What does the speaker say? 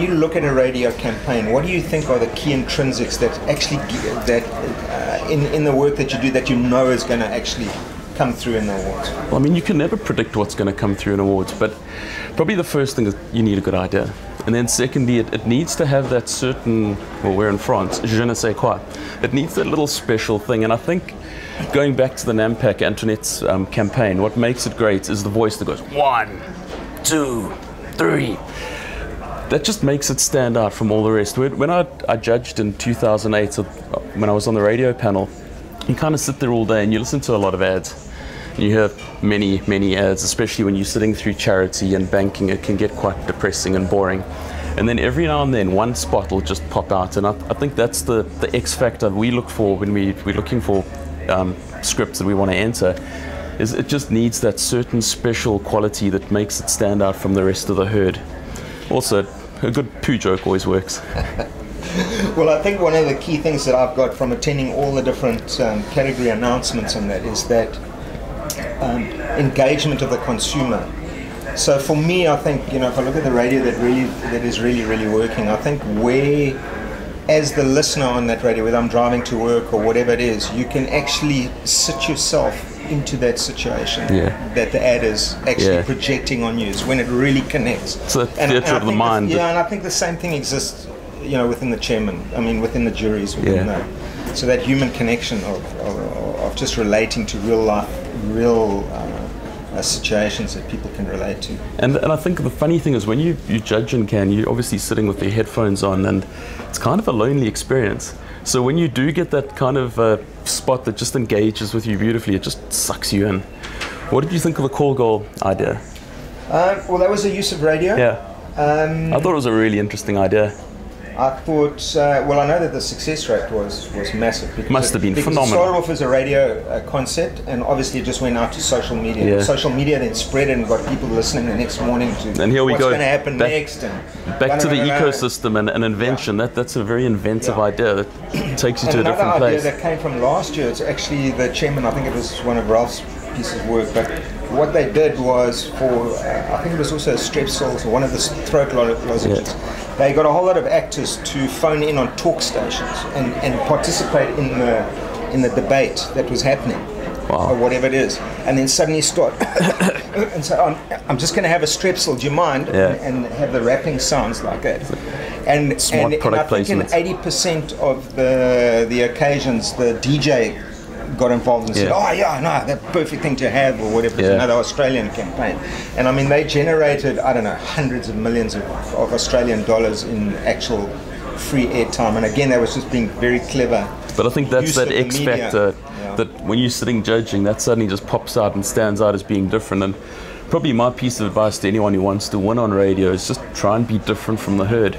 you look at a radio campaign, what do you think are the key intrinsics that actually in the work that you do that you know is going to actually come through in the awards? Well, I mean, you can never predict what's going to come through in awards, but probably the first thing is you need a good idea. And then secondly, it needs to have that certain, well, we're in France, je ne sais quoi. It needs that little special thing. And I think going back to the Nampak, Antoinette's campaign, what makes it great is the voice that goes 1, 2, 3. That just makes it stand out from all the rest. When I judged in 2008, when I was on the radio panel, you kind of sit there all day and you listen to a lot of ads. You hear many, many ads, especially when you're sitting through charity and banking. It can get quite depressing and boring. And then every now and then, one spot will just pop out. And I think that's the X factor we look for when we're looking for scripts that we want to enter, is it just needs that certain special quality that makes it stand out from the rest of the herd. Also, a good poo joke always works. Well, I think one of the key things that I've got from attending all the different category announcements on that is that engagement of the consumer. So for me, I think, if I look at the radio that is really working, I think where, as the listener on that radio, whether I'm driving to work or whatever it is, you can actually sit yourself into that situation that the ad is actually projecting on you. It's when it really connects. It's the theatre of the mind. And I think the same thing exists, within the chairman. I mean, within the juries. So that human connection of just relating to real life, situations that people can relate to. And I think the funny thing is when you judge in Cannes, you're obviously sitting with your headphones on, and it's kind of a lonely experience. So when you do get that kind of spot that just engages with you beautifully, it just sucks you in. What did you think of the call goal idea? Well, that was a use of radio. I thought it was a really interesting idea. I thought, I know that the success rate was massive. Must have been phenomenal. It started off as a radio concept, and obviously it just went out to social media. Social media then spread and got people listening the next morning to and here we what's go. going to happen next. Back to the ecosystem and invention. That's a very inventive idea that takes you to a different place. Another idea that came from last year, it's actually the chairman, I think it was one of Ralph's pieces of work, but what they did was for, I think it was also Strepsils or one of the throat lozenges. They got a whole lot of actors to phone in on talk stations and participate in the debate that was happening, or whatever it is, and then suddenly start and say, I'm just going to have a Strepsil, do you mind? And have the rapping sounds like that. And I think in 80% of the occasions, the DJ got involved and said, that's the perfect thing to have, or whatever. It's another Australian campaign. And I mean, they generated, I don't know, hundreds of millions of Australian dollars in actual free airtime. And again, that was just being very clever. But I think that's that X factor that when you're sitting judging, that suddenly just pops out and stands out as being different. And probably my piece of advice to anyone who wants to win on radio is just try and be different from the herd.